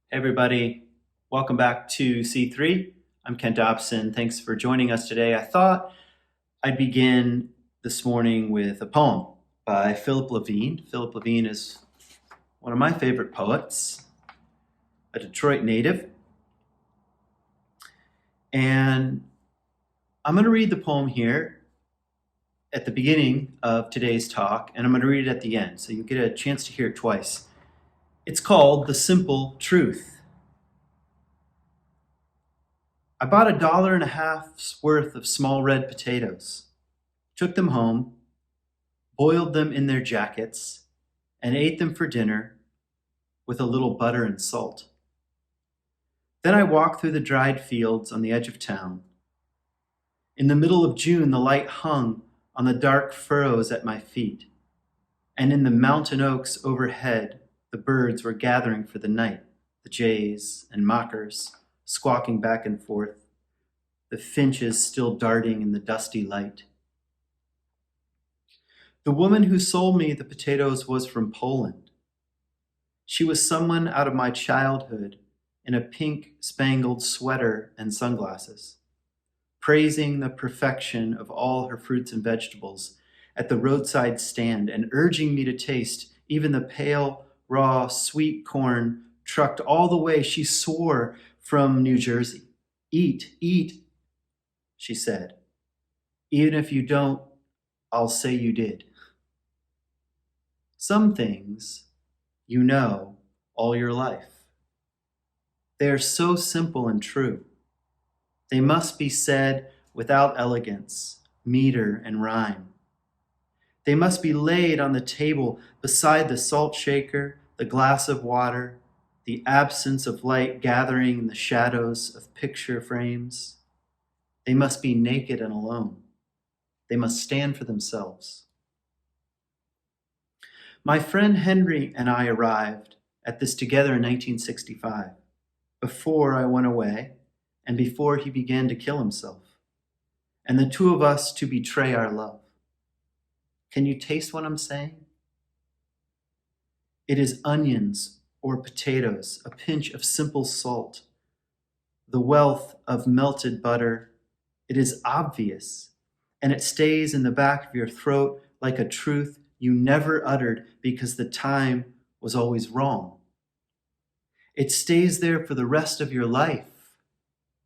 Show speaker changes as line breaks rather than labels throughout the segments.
Hey everybody, welcome back to C3. I'm Kent Dobson. Thanks for joining us today. I thought I'd begin this morning with a poem by Philip Levine. Philip Levine is one of my favorite poets, a Detroit native. And I'm going to read the poem here at the beginning of today's talk, and I'm going to read it at the end, so you get a chance to hear it twice. It's called The Simple Truth. I bought $1.50 worth of small red potatoes, took them home, boiled them in their jackets, and ate them for dinner with a little butter and salt. Then I walked through the dried fields on the edge of town. In the middle of June, the light hung on the dark furrows at my feet, and in the mountain oaks overhead, the birds were gathering for the night, the jays and mockers squawking back and forth, the finches still darting in the dusty light. The woman who sold me the potatoes was from Poland. She was someone out of my childhood in a pink spangled sweater and sunglasses, praising the perfection of all her fruits and vegetables at the roadside stand and urging me to taste even the pale, raw, sweet corn trucked all the way, she swore, from New Jersey. Eat, eat, she said. Even if you don't, I'll say you did. Some things you know all your life. They are so simple and true. They must be said without elegance, meter, and rhyme. They must be laid on the table beside the salt shaker, the glass of water, the absence of light gathering in the shadows of picture frames. They must be naked and alone. They must stand for themselves. My friend Henry and I arrived at this together in 1965, before I went away and before he began to kill himself, and the two of us to betray our love. Can you taste what I'm saying? It is onions or potatoes, a pinch of simple salt, the wealth of melted butter. It is obvious, and it stays in the back of your throat like a truth you never uttered because the time was always wrong. It stays there for the rest of your life,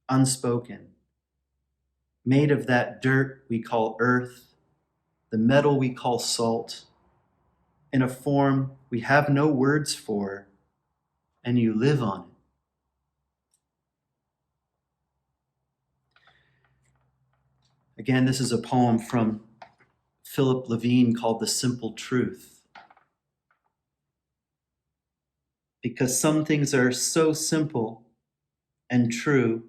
unspoken, made of that dirt we call earth, the metal we call salt, in a form we have no words for, and you live on it. Again, this is a poem from Philip Levine called The Simple Truth. Because some things are so simple and true,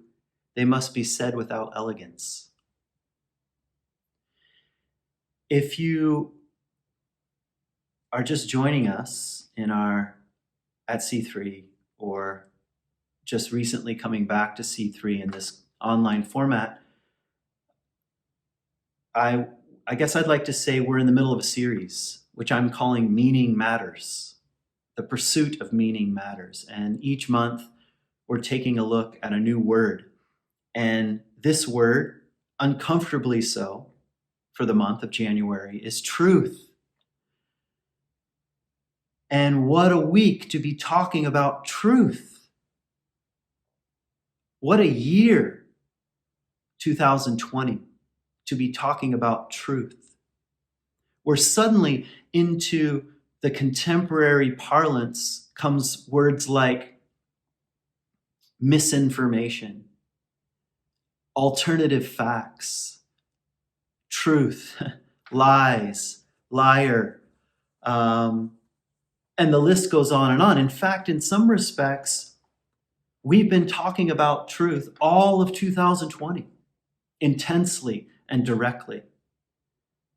they must be said without elegance. If you are just joining us at C3, or just recently coming back to C3 in this online format, I guess I'd like to say we're in the middle of a series, which I'm calling Meaning Matters. The pursuit of meaning matters. And each month we're taking a look at a new word. And this word, uncomfortably so, for the month of January, is truth. And what a week to be talking about truth. What a year, 2020, to be talking about truth. We're suddenly into the contemporary parlance comes words like misinformation, alternative facts, truth, lies, liar, and the list goes on and on. In fact, in some respects, we've been talking about truth all of 2020, intensely and directly,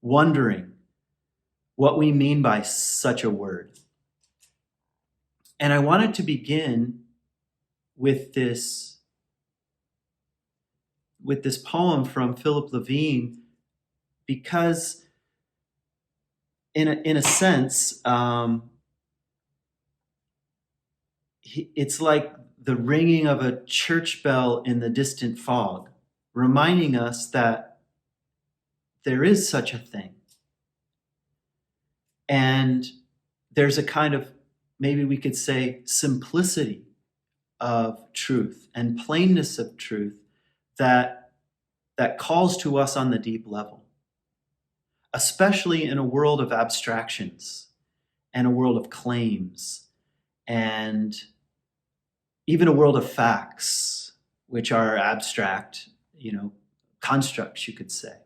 wondering what we mean by such a word. And I wanted to begin with this poem from Philip Levine because in a sense, it's like the ringing of a church bell in the distant fog, reminding us that there is such a thing. And there's a kind of, maybe we could say, simplicity of truth and plainness of truth that calls to us on the deep level, especially in a world of abstractions and a world of claims and even a world of facts, which are abstract, constructs, you could say.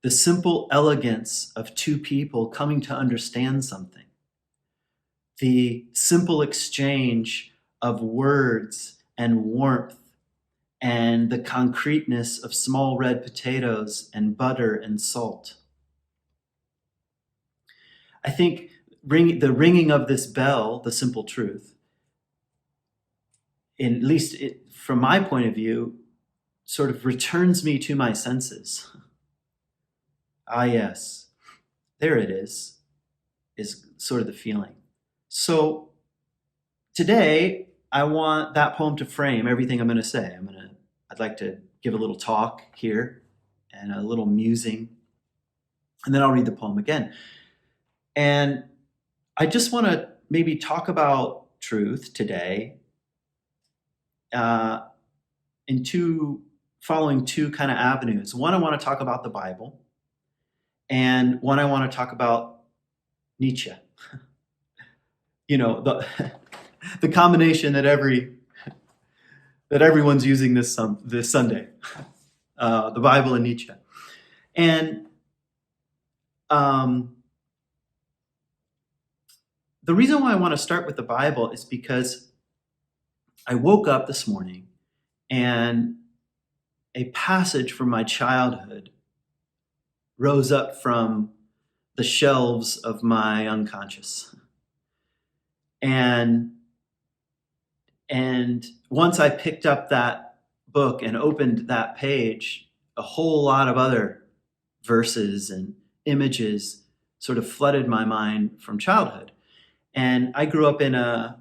The simple elegance of two people coming to understand something. The simple exchange of words and warmth and the concreteness of small red potatoes and butter and salt. I think the ringing of this bell, the simple truth, at least from my point of view, sort of returns me to my senses. Ah, yes, there it is sort of the feeling. So today, I want that poem to frame everything I'm going to say. I'd like to give a little talk here and a little musing, and then I'll read the poem again. And I just want to maybe talk about truth today following two kind of avenues. One, I want to talk about the Bible, and one, I want to talk about Nietzsche. The combination that everyone's using this Sunday, the Bible and Nietzsche. And the reason why I want to start with the Bible is because I woke up this morning and a passage from my childhood rose up from the shelves of my unconscious. And once I picked up that book and opened that page, a whole lot of other verses and images sort of flooded my mind from childhood. And I grew up as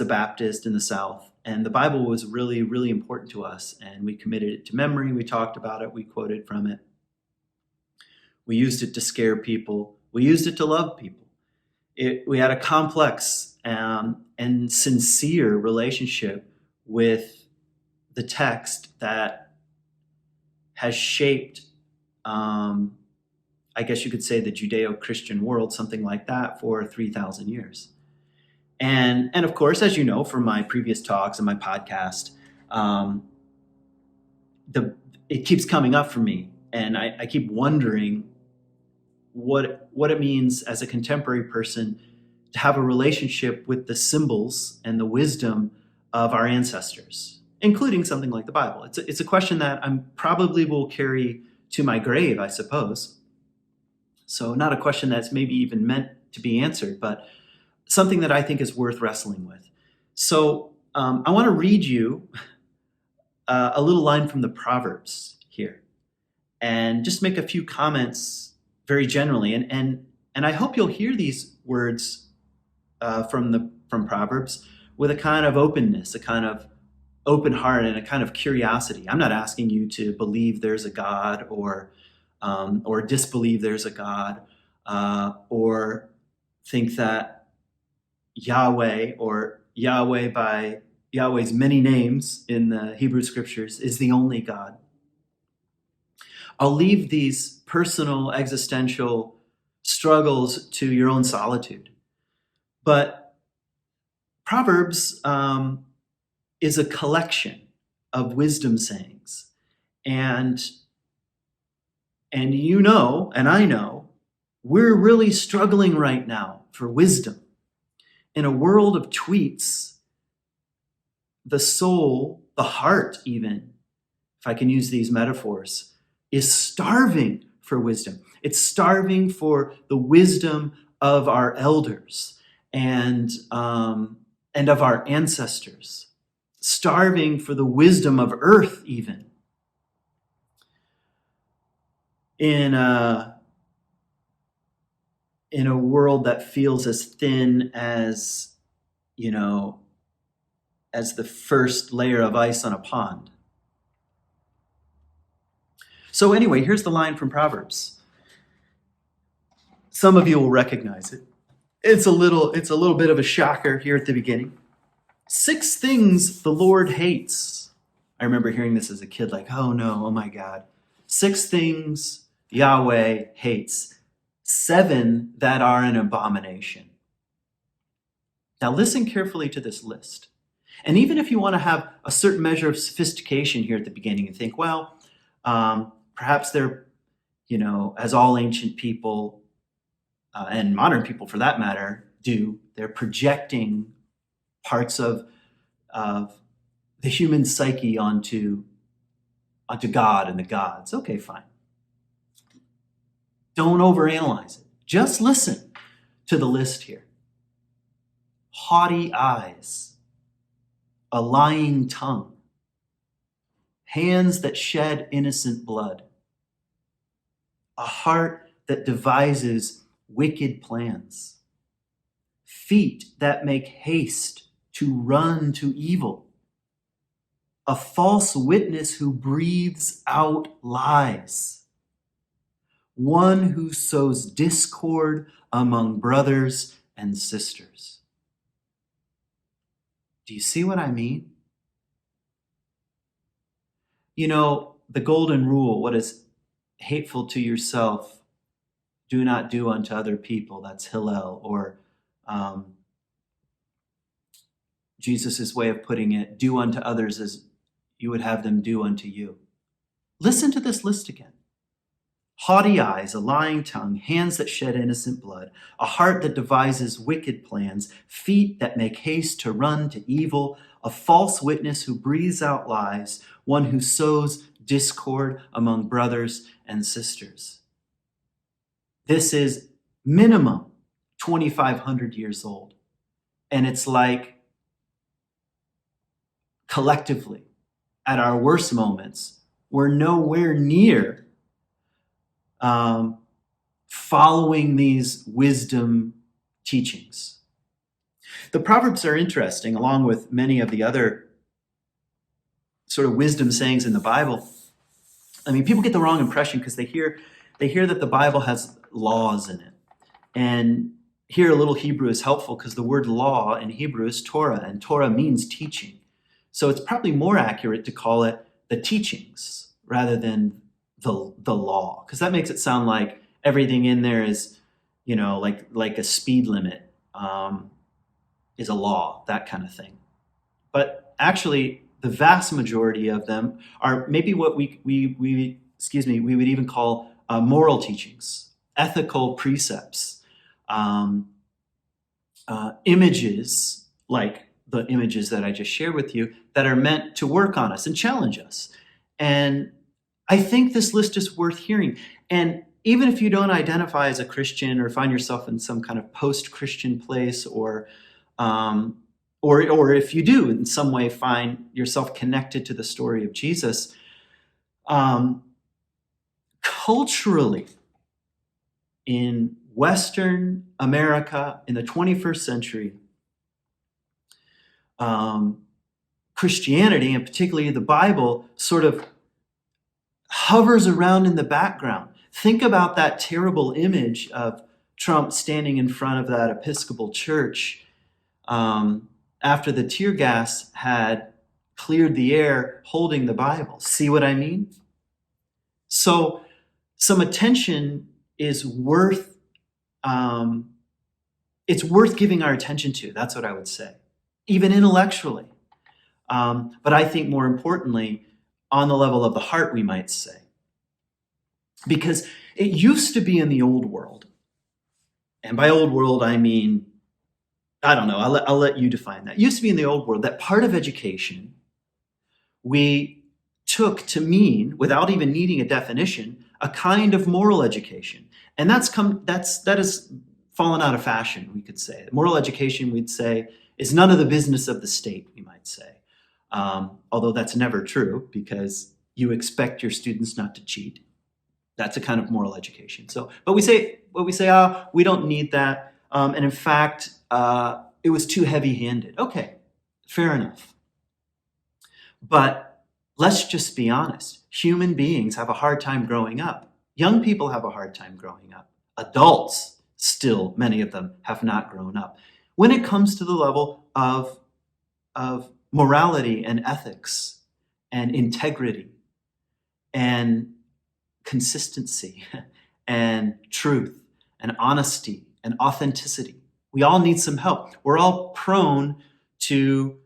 a Baptist in the South, and the Bible was really, really important to us, and we committed it to memory. We talked about it. We quoted from it. We used it to scare people. We used it to love people. We had a complex and sincere relationship with the text that has shaped, I guess you could say, the Judeo-Christian world, something like that, for 3,000 years. And of course, as you know from my previous talks and my podcast, it keeps coming up for me, and I keep wondering what it means as a contemporary person to have a relationship with the symbols and the wisdom of our ancestors, including something like the Bible. It's a question that I probably will carry to my grave, I suppose. So not a question that's maybe even meant to be answered, but something that I think is worth wrestling with. So I want to read you a little line from the Proverbs here and just make a few comments very generally. And I hope you'll hear these words from Proverbs with a kind of openness, a kind of open heart, and a kind of curiosity. I'm not asking you to believe there's a God or disbelieve there's a God, or think that Yahweh or Yahweh by Yahweh's many names in the Hebrew scriptures is the only God. I'll leave these personal existential struggles to your own solitude. But Proverbs is a collection of wisdom sayings. And you know, and I know, we're really struggling right now for wisdom. In a world of tweets, the soul, the heart even, if I can use these metaphors, is starving for wisdom. It's starving for the wisdom of our elders and of our ancestors, starving for the wisdom of earth even. In in a world that feels as thin as, as the first layer of ice on a pond. So anyway, here's the line from Proverbs. Some of you will recognize it. It's a little bit of a shocker here at the beginning. 6 things the Lord hates. I remember hearing this as a kid, like, oh no, oh my God. 6 things Yahweh hates. 7 that are an abomination. Now listen carefully to this list. And even if you want to have a certain measure of sophistication here at the beginning and think, well, perhaps they're, as all ancient people and modern people for that matter do, they're projecting parts of the human psyche onto God and the gods. Okay, fine. Don't overanalyze it. Just listen to the list here. Haughty eyes, a lying tongue, hands that shed innocent blood, a heart that devises wicked plans, feet that make haste to run to evil, a false witness who breathes out lies, one who sows discord among brothers and sisters. Do you see what I mean? The golden rule, what is hateful to yourself, do not do unto other people. That's Hillel, or Jesus' way of putting it, do unto others as you would have them do unto you. Listen to this list again. Haughty eyes, a lying tongue, hands that shed innocent blood, a heart that devises wicked plans, feet that make haste to run to evil, a false witness who breathes out lies, one who sows discord among brothers and sisters. This is minimum 2,500 years old. And it's like collectively, at our worst moments, we're nowhere near following these wisdom teachings. The Proverbs are interesting, along with many of the other sort of wisdom sayings in the Bible. I mean, people get the wrong impression because they hear that the Bible has laws in it. And here a little Hebrew is helpful because the word law in Hebrew is Torah, and Torah means teaching. So it's probably more accurate to call it the teachings rather than the law, because that makes it sound like everything in there is, like a speed limit is a law, that kind of thing. But actually, the vast majority of them are maybe what we would even call moral teachings, ethical precepts, images like the images that I just shared with you that are meant to work on us and challenge us. And I think this list is worth hearing. And even if you don't identify as a Christian or find yourself in some kind of post-Christian place, or if you do in some way find yourself connected to the story of Jesus, culturally, in Western America in the 21st century, Christianity, and particularly the Bible, sort of hovers around in the background. Think about that terrible image of Trump standing in front of that Episcopal church after the tear gas had cleared the air, holding the Bible. See what I mean? So some attention is worth, it's worth giving our attention to. That's what I would say, even intellectually. But I think more importantly, on the level of the heart, we might say. Because it used to be in the old world, and by old world, I mean, I don't know, I'll let you define that. It used to be in the old world that part of education we took to mean, without even needing a definition, a kind of moral education. And that has fallen out of fashion, we could say. Moral education, we'd say, is none of the business of the state, we might say. Although that's never true, because you expect your students not to cheat. That's a kind of moral education. So, but we say, we don't need that. And in fact, it was too heavy-handed. Okay, fair enough. But let's just be honest. Human beings have a hard time growing up. Young people have a hard time growing up. Adults, still, many of them have not grown up. When it comes to the level of morality and ethics and integrity and consistency and truth and honesty and authenticity, we all need some help. We're all prone to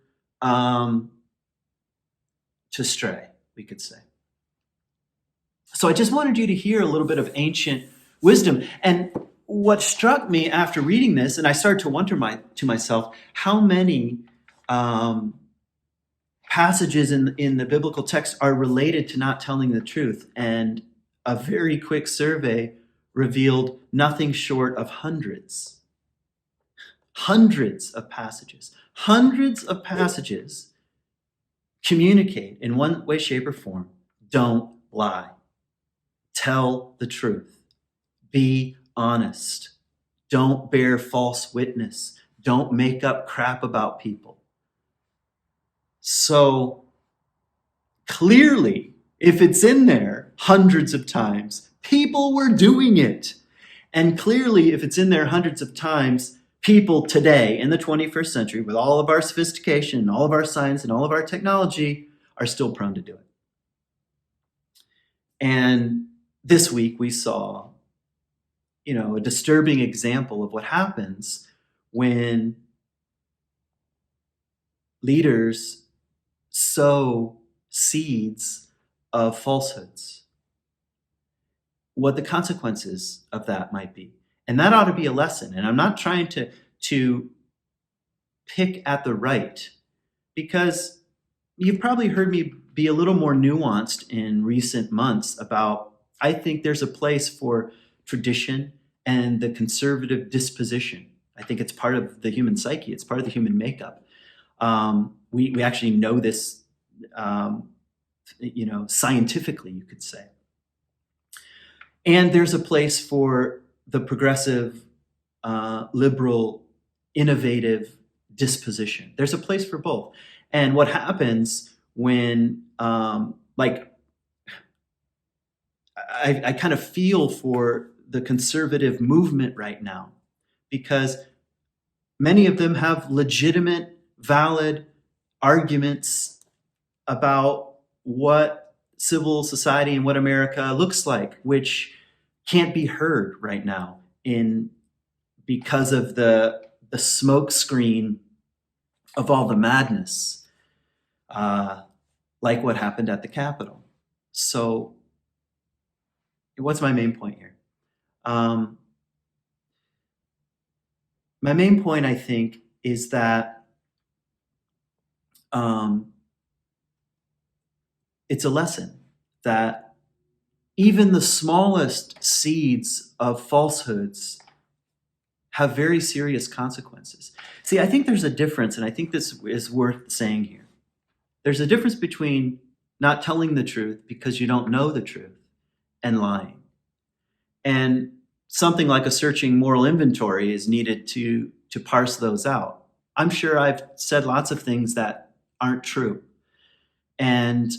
stray, we could say. So I just wanted you to hear a little bit of ancient wisdom. And what struck me after reading this, and I started to wonder to myself, how many passages in the biblical text are related to not telling the truth. And a very quick survey revealed nothing short of hundreds. Hundreds of passages. Hundreds of passages communicate in one way, shape, or form. Don't lie. Tell the truth. Be honest. Don't bear false witness. Don't make up crap about people. So clearly, if it's in there hundreds of times, people were doing it. And clearly, if it's in there hundreds of times, people today in the 21st century, with all of our sophistication, and all of our science, and all of our technology, are still prone to do it. And this week we saw, a disturbing example of what happens when leaders sow seeds of falsehoods, what the consequences of that might be. And that ought to be a lesson. And I'm not trying to pick at the right, because you've probably heard me be a little more nuanced in recent months about, I think there's a place for tradition and the conservative disposition. I think it's part of the human psyche. It's part of the human makeup. We actually know this, scientifically, you could say. And there's a place for the progressive, liberal, innovative disposition. There's a place for both. And what happens when, I kind of feel for the conservative movement right now, because many of them have legitimate, valid arguments about what civil society and what America looks like, which can't be heard right now because of the smoke screen of all the madness, like what happened at the Capitol. So what's my main point here? My main point, I think, is that it's a lesson that even the smallest seeds of falsehoods have very serious consequences. See, I think there's a difference, and I think this is worth saying here. There's a difference between not telling the truth because you don't know the truth and lying. And something like a searching moral inventory is needed to parse those out. I'm sure I've said lots of things that aren't true. And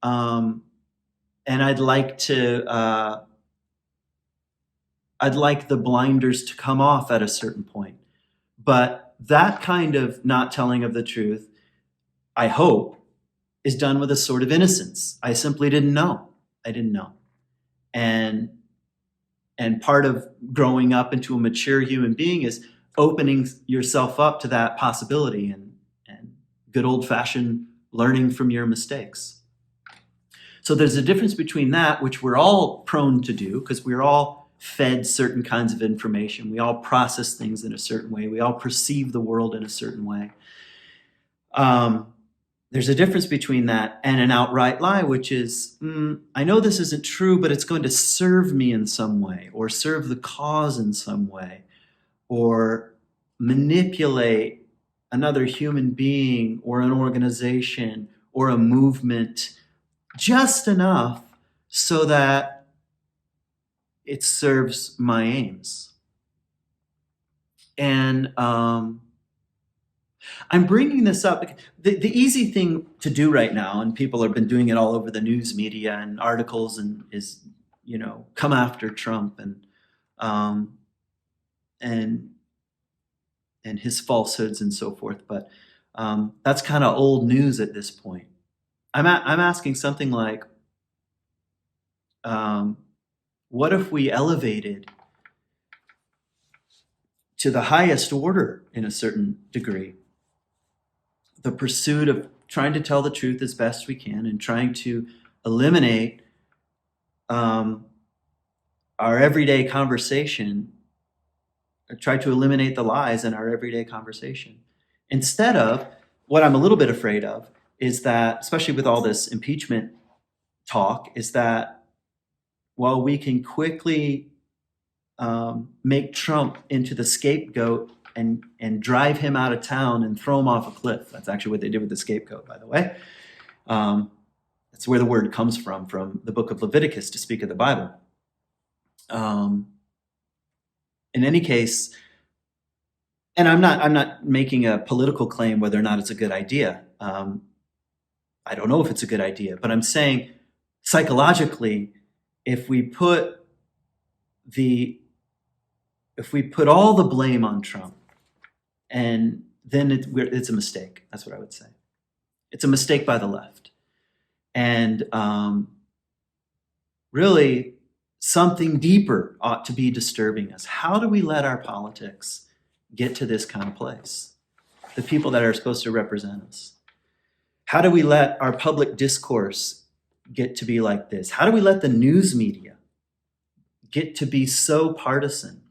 I'd like the blinders to come off at a certain point. But that kind of not telling of the truth, I hope, is done with a sort of innocence. I simply didn't know. I didn't know. And part of growing up into a mature human being is opening yourself up to that possibility and good old-fashioned learning from your mistakes. So there's a difference between that, which we're all prone to do because we're all fed certain kinds of information. We all process things in a certain way. We all perceive the world in a certain way. There's a difference between that and an outright lie, which is, I know this isn't true, but it's going to serve me in some way, or serve the cause in some way, or manipulate another human being or an organization or a movement just enough so that it serves my aims. And I'm bringing this up. The easy thing to do right now, and people have been doing it all over the news media and articles, and is, come after Trump and his falsehoods and so forth. But that's kind of old news at this point. I'm asking something like, what if we elevated to the highest order, in a certain degree, the pursuit of trying to tell the truth as best we can and trying to eliminate our everyday conversation, try to eliminate the lies in our everyday conversation. Instead of, what I'm a little bit afraid of is that, especially with all this impeachment talk, is that while we can quickly make Trump into the scapegoat and drive him out of town and throw him off a cliff. That's actually what they did with the scapegoat, by the way. That's where the word comes from the book of Leviticus, to speak of the Bible. In any case, and I'm not making a political claim whether or not it's a good idea. I don't know if it's a good idea, but I'm saying psychologically, if we put all the blame on Trump, and then it's a mistake. That's what I would say. It's a mistake by the left. And really, something deeper ought to be disturbing us. How do we let our politics get to this kind of place? The people that are supposed to represent us. How do we let our public discourse get to be like this? How do we let the news media get to be so partisan,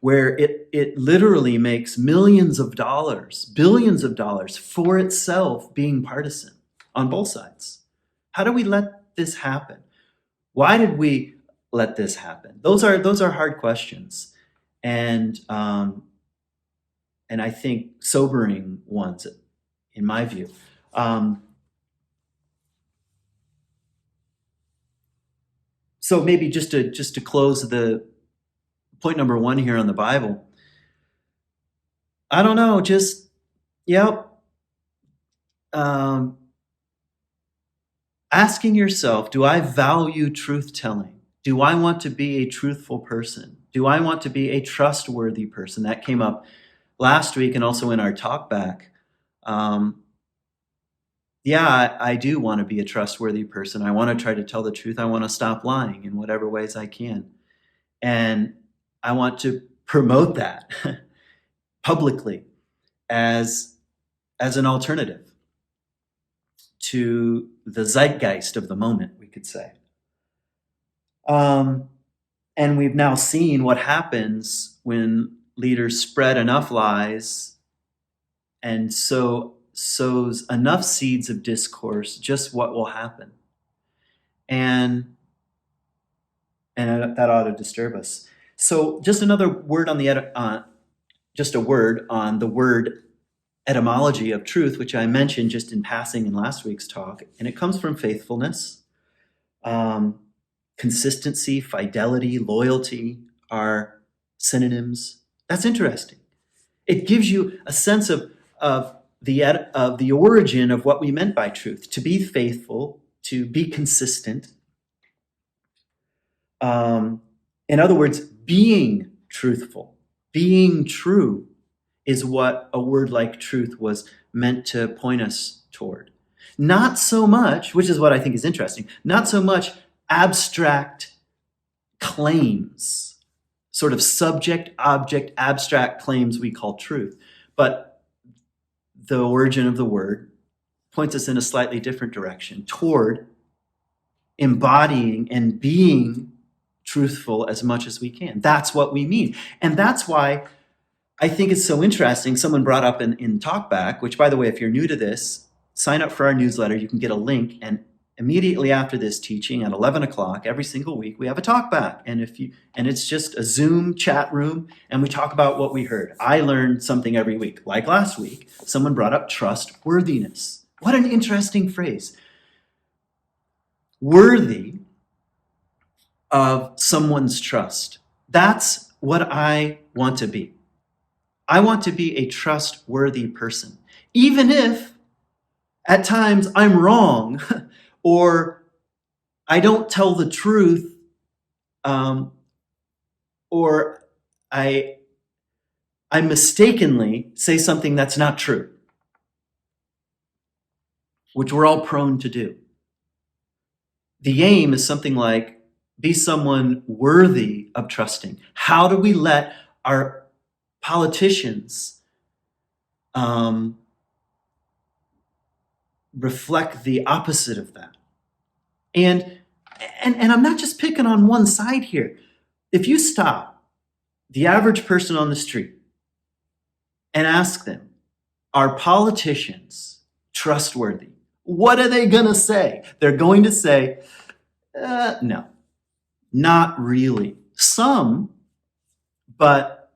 where it literally makes millions of dollars, billions of dollars for itself being partisan on both sides? How do we let this happen? Why did we let this happen? Those are hard questions, and I think sobering ones, in my view. So maybe just to close the point number one here on the Bible, I don't know, asking yourself, do I value truth-telling? Do I want to be a truthful person? Do I want to be a trustworthy person? That came up last week and also in our talk back. I do want to be a trustworthy person. I want to try to tell the truth. I want to stop lying in whatever ways I can. And I want to promote that publicly as an alternative to the zeitgeist of the moment, we could say. And we've now seen what happens when leaders spread enough lies and sows enough seeds of discourse, just what will happen. And that ought to disturb us. So just another word on just a word on the word etymology of truth, which I mentioned just in passing in last week's talk. And it comes from faithfulness. Consistency, fidelity, loyalty are synonyms. That's interesting. It gives you a sense of the origin of what we meant by truth: to be faithful, to be consistent. In other words, being truthful, being true is what a word like truth was meant to point us toward. Not so much, which is what I think is interesting, not so much abstract claims, sort of subject, object, abstract claims we call truth, but the origin of the word points us in a slightly different direction, toward embodying and being truthful as much as we can. That's what we mean. And that's why I think it's so interesting. Someone brought up in Talkback, which, by the way, if you're new to this, sign up for our newsletter. You can get a link, and immediately after this teaching at 11 o'clock every single week, we have a Talkback. And it's just a Zoom chat room, and we talk about what we heard. I learned something every week. Like last week, someone brought up trustworthiness. What an interesting phrase. Worthy of someone's trust. That's what I want to be. I want to be a trustworthy person, even if at times I'm wrong or I don't tell the truth, or I mistakenly say something that's not true, which we're all prone to do. The aim is something like, be someone worthy of trusting. How do we let our politicians reflect the opposite of that? And I'm not just picking on one side here. If you stop the average person on the street and ask them, are politicians trustworthy? What are they going to say? They're going to say, no, not really. Some, but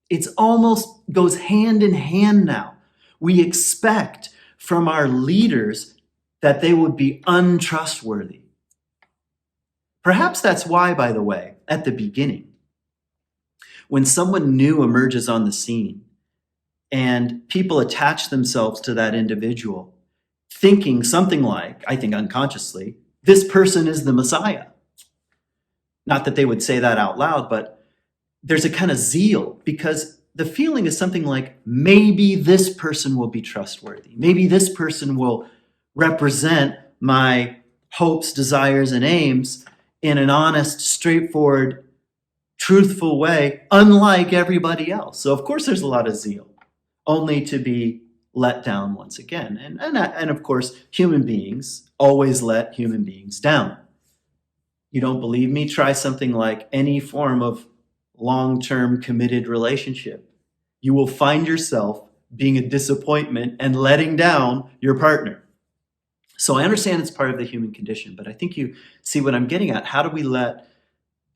it's almost goes hand in hand now. We expect from our leaders that they would be untrustworthy. Perhaps that's why, by the way, at the beginning, when someone new emerges on the scene and people attach themselves to that individual, thinking something like, I think unconsciously, this person is the Messiah. Not that they would say that out loud, but there's a kind of zeal because the feeling is something like, maybe this person will be trustworthy. Maybe this person will represent my hopes, desires, and aims in an honest, straightforward, truthful way, unlike everybody else. So of course there's a lot of zeal, only to be let down once again. And of course, human beings always let human beings down. You don't believe me? Try something like any form of long-term committed relationship. You will find yourself being a disappointment and letting down your partner. So I understand it's part of the human condition, but I think you see what I'm getting at. How do we let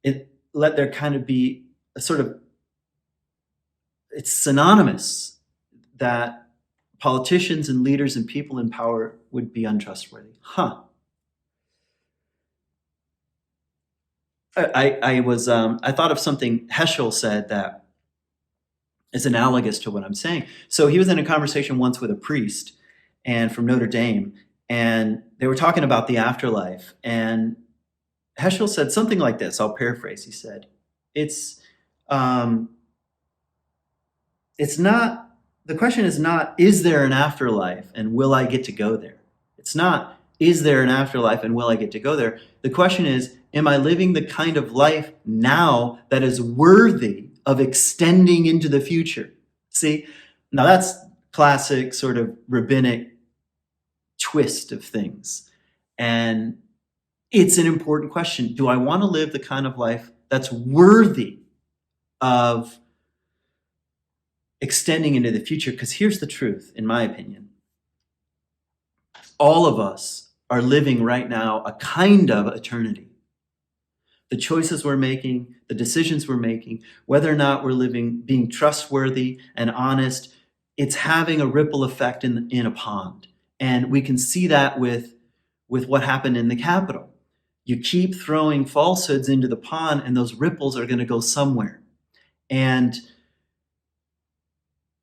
there kind of be a sort of, it's synonymous that politicians and leaders and people in power would be untrustworthy. I thought of something Heschel said that is analogous to what I'm saying. So he was in a conversation once with a priest and from Notre Dame, and they were talking about the afterlife. And Heschel said something like this. I'll paraphrase. He said, it's not, the question is not, is there an afterlife and will I get to go there? It's not, is there an afterlife and will I get to go there? The question is, am I living the kind of life now that is worthy of extending into the future? See, now that's classic sort of rabbinic twist of things. And it's an important question. Do I want to live the kind of life that's worthy of extending into the future? Because here's the truth, in my opinion. All of us are living right now a kind of eternity. The choices we're making, the decisions we're making, whether or not we're living, being trustworthy and honest, it's having a ripple effect in a pond. And we can see that with what happened in the Capitol. You keep throwing falsehoods into the pond and those ripples are going to go somewhere. And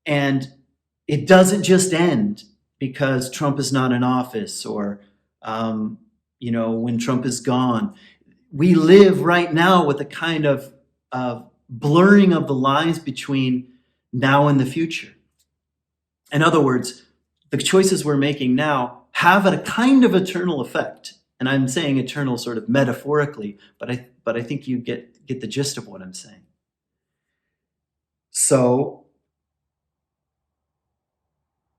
it doesn't just end because Trump is not in office or, when Trump is gone. We live right now with a kind of blurring of the lines between now and the future. In other words, the choices we're making now have a kind of eternal effect. And I'm saying eternal sort of metaphorically, but I think you get the gist of what I'm saying. So,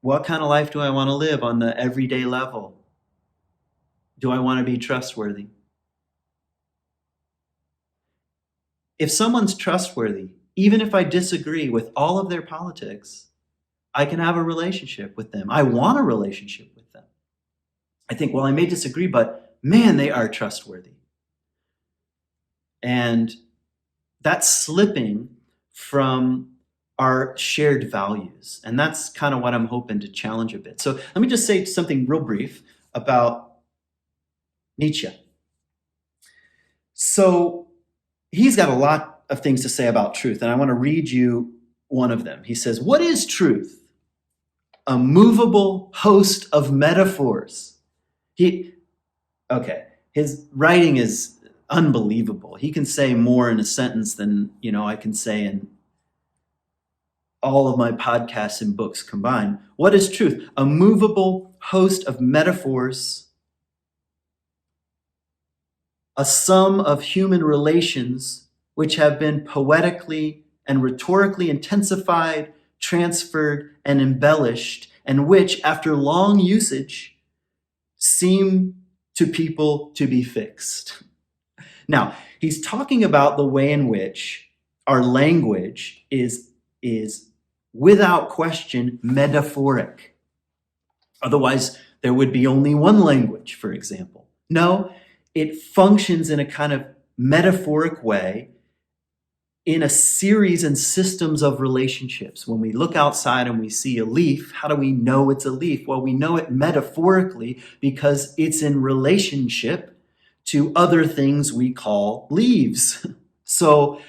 what kind of life do I want to live on the everyday level? Do I want to be trustworthy? If someone's trustworthy, even if I disagree with all of their politics, I can have a relationship with them. I want a relationship with them. I think, well, I may disagree, but man, they are trustworthy. And that's slipping from our shared values. And that's kind of what I'm hoping to challenge a bit. So let me just say something real brief about Nietzsche. So he's got a lot of things to say about truth, and I want to read you one of them. He says, "What is truth? A movable host of metaphors." His writing is unbelievable. He can say more in a sentence than, I can say in all of my podcasts and books combined. What is truth? A movable host of metaphors, a sum of human relations which have been poetically and rhetorically intensified, transferred, and embellished, and which, after long usage, seem to people to be fixed. Now, he's talking about the way in which our language is without question metaphoric. Otherwise, there would be only one language, for example. No, it functions in a kind of metaphoric way in a series and systems of relationships. When we look outside and we see a leaf, how do we know it's a leaf? Well, we know it metaphorically because it's in relationship to other things we call leaves. So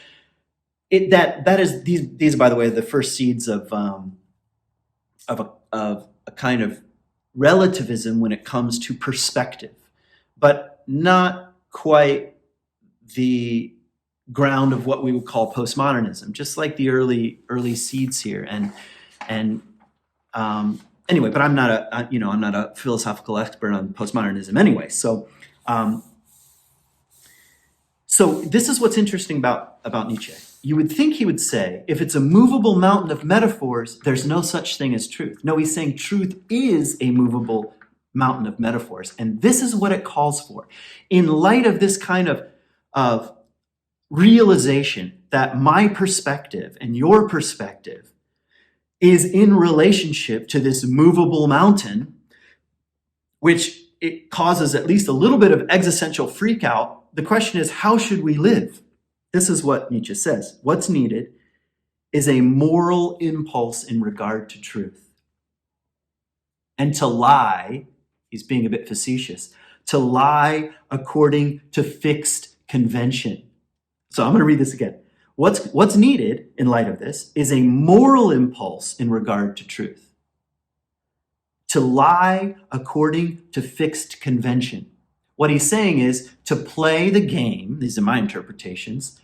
that is these by the way, the first seeds of a kind of relativism when it comes to perspective, but not quite the ground of what we would call postmodernism, just like the early seeds here. And anyway, but I'm not a philosophical expert on postmodernism anyway. So this is what's interesting about Nietzsche. You would think he would say, if it's a movable mountain of metaphors, there's no such thing as truth. No, he's saying truth is a movable mountain of metaphors. And this is what it calls for. In light of this kind of realization that my perspective and your perspective is in relationship to this movable mountain, which it causes at least a little bit of existential freak out. The question is, how should we live? This is what Nietzsche says. What's needed is a moral impulse in regard to truth. And to lie, he's being a bit facetious, to lie according to fixed convention. So I'm going to read this again. What's needed in light of this is a moral impulse in regard to truth. To lie according to fixed convention. What he's saying is to play the game, these are my interpretations,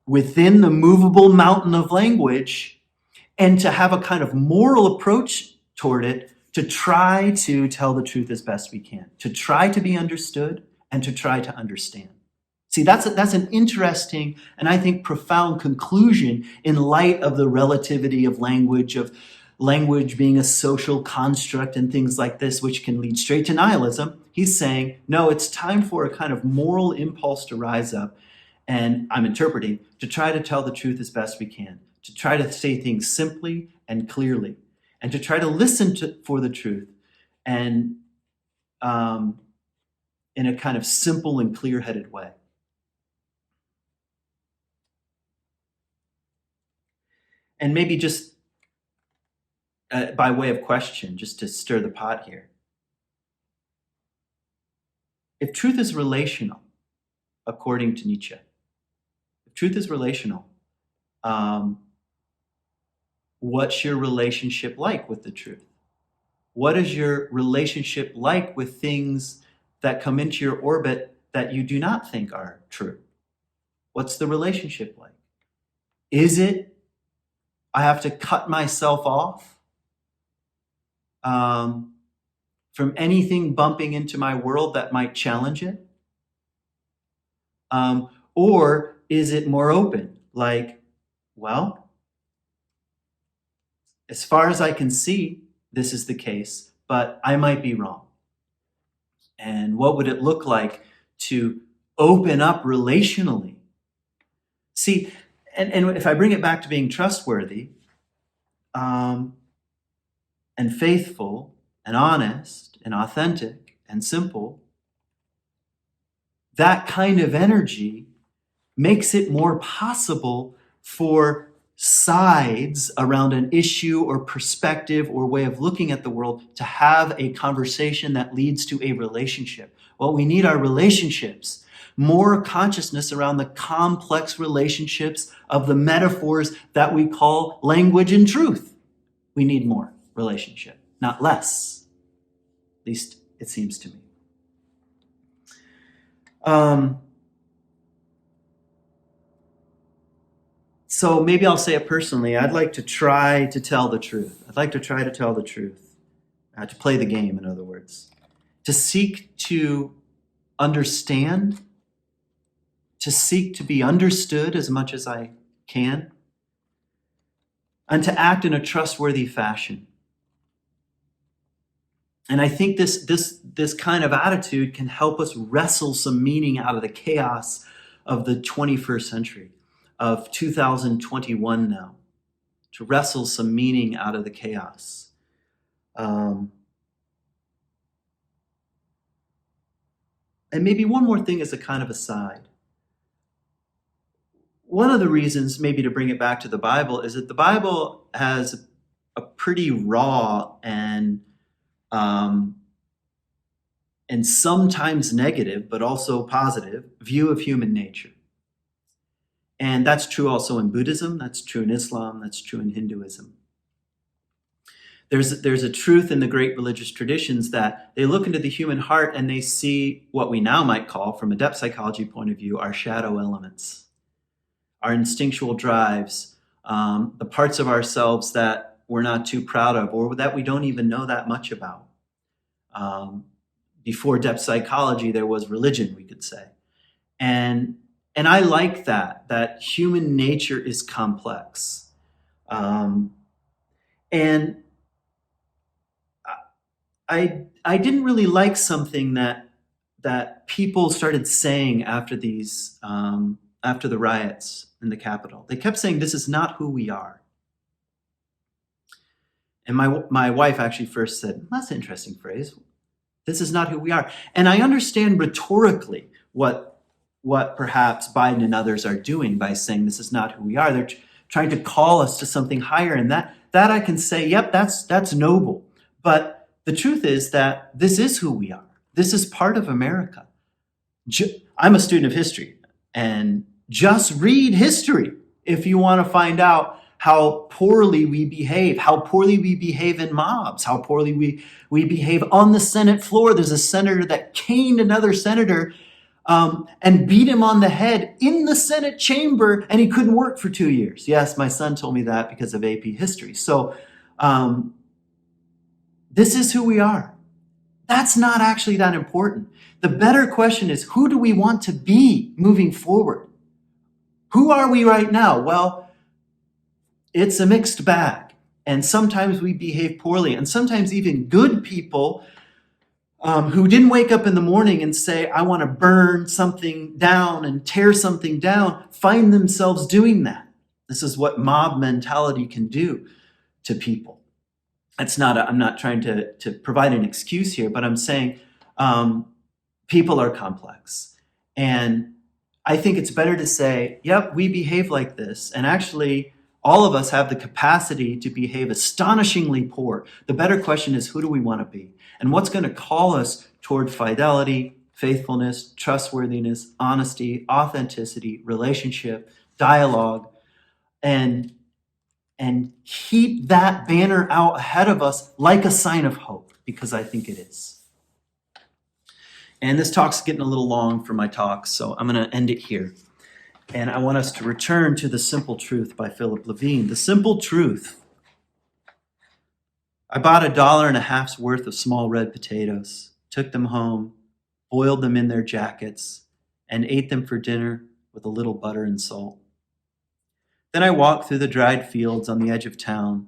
within the movable mountain of language, and to have a kind of moral approach toward it, to try to tell the truth as best we can, to try to be understood and to try to understand. See, that's an interesting and I think profound conclusion in light of the relativity of language being a social construct and things like this, which can lead straight to nihilism. He's saying, no, it's time for a kind of moral impulse to rise up, and I'm interpreting, to try to tell the truth as best we can, to try to say things simply and clearly, and to try to listen for the truth and in a kind of simple and clear-headed way. And maybe just by way of question, just to stir the pot here. If truth is relational, according to Nietzsche, if truth is relational, what's your relationship like with the truth? What is your relationship like with things that come into your orbit that you do not think are true? What's the relationship like? Is it I have to cut myself off from anything bumping into my world that might challenge it? Or is it more open? Like, well, as far as I can see, this is the case, but I might be wrong. And what would it look like to open up relationally? See, and if I bring it back to being trustworthy and faithful and honest and authentic and simple, that kind of energy makes it more possible for sides around an issue or perspective or way of looking at the world to have a conversation that leads to a relationship. What we need are relationships, more consciousness around the complex relationships of the metaphors that we call language and truth. We need more relationship, not less. At least it seems to me. So maybe I'll say it personally. I'd like to try to tell the truth. I'd like to try to tell the truth, to play the game, in other words, to seek to understand, to seek to be understood as much as I can, and to act in a trustworthy fashion. And I think this kind of attitude can help us wrestle some meaning out of the chaos of the 21st century, of 2021 now, to wrestle some meaning out of the chaos. And maybe one more thing as a kind of aside. One of the reasons, maybe to bring it back to the Bible, is that the Bible has a pretty raw and sometimes negative, but also positive, view of human nature. And that's true also in Buddhism, that's true in Islam, that's true in Hinduism. There's a truth in the great religious traditions that they look into the human heart and they see what we now might call, from a depth psychology point of view, our shadow elements, our instinctual drives, the parts of ourselves that we're not too proud of or that we don't even know that much about. Before depth psychology, there was religion, we could say. And I like that human nature is complex. And I didn't really like something that people started saying after after the riots in the Capitol. They kept saying, "This is not who we are." And my wife actually first said, "That's an interesting phrase. This is not who we are." And I understand rhetorically what perhaps Biden and others are doing by saying this is not who we are. They're trying to call us to something higher. And that I can say, yep, that's noble. But the truth is that this is who we are. This is part of America. I'm a student of history, and just read history if you want to find out how poorly we behave in mobs, how poorly we behave on the Senate floor. There's a senator that caned another senator and beat him on the head in the Senate chamber, and he couldn't work for 2 years. Yes, my son told me that because of AP history. So this is who we are. That's not actually that important. The better question is, who do we want to be moving forward? Who are we right now? Well, it's a mixed bag. And sometimes we behave poorly. And sometimes even good people who didn't wake up in the morning and say, I want to burn something down and tear something down, find themselves doing that. This is what mob mentality can do to people. I'm not trying to provide an excuse here, but I'm saying people are complex. And I think it's better to say, yep, we behave like this. And actually, all of us have the capacity to behave astonishingly poor. The better question is, who do we want to be? And what's going to call us toward fidelity, faithfulness, trustworthiness, honesty, authenticity, relationship, dialogue, and keep that banner out ahead of us like a sign of hope, because I think it is. And this talk's getting a little long for my talk, so I'm going to end it here. And I want us to return to The Simple Truth by Philip Levine. The simple truth. I bought $1.50 worth of small red potatoes, took them home, boiled them in their jackets, and ate them for dinner with a little butter and salt. Then I walked through the dried fields on the edge of town.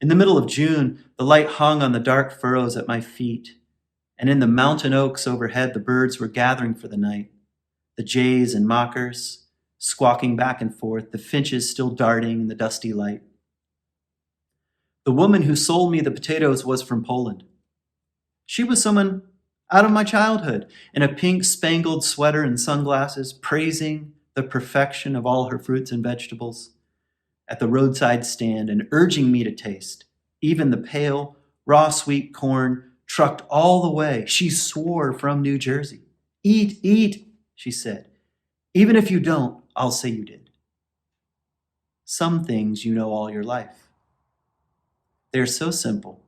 In the middle of June, the light hung on the dark furrows at my feet, and in the mountain oaks overhead, the birds were gathering for the night. The jays and mockers squawking back and forth, the finches still darting in the dusty light. The woman who sold me the potatoes was from Poland. She was someone out of my childhood, in a pink spangled sweater and sunglasses, praising the perfection of all her fruits and vegetables. at the roadside stand and urging me to taste, even the pale, raw sweet corn trucked all the way. She swore from New Jersey. Eat, eat, she said. Even if you don't, I'll say you did. Some things you know all your life. They are so simple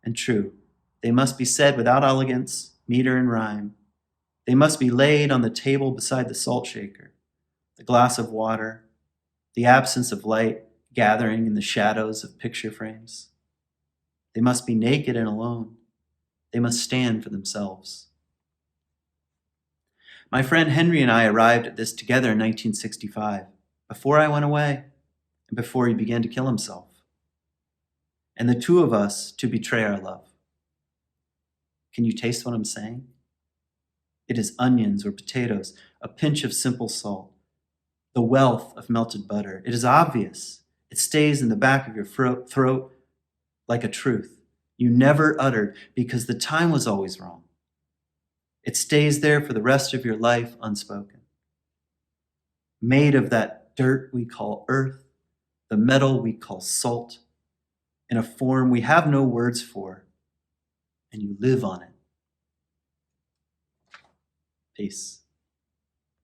and true. They must be said without elegance, meter, and rhyme. They must be laid on the table beside the salt shaker, the glass of water, the absence of light gathering in the shadows of picture frames. They must be naked and alone. They must stand for themselves. My friend Henry and I arrived at this together in 1965, before I went away and before he began to kill himself. And the two of us to betray our love. Can you taste what I'm saying? It is onions or potatoes, a pinch of simple salt, the wealth of melted butter. It is obvious. It stays in the back of your throat like a truth you never uttered because the time was always wrong. It stays there for the rest of your life unspoken. Made of that dirt we call earth, the metal we call salt, in a form we have no words for, and you live on it. Peace.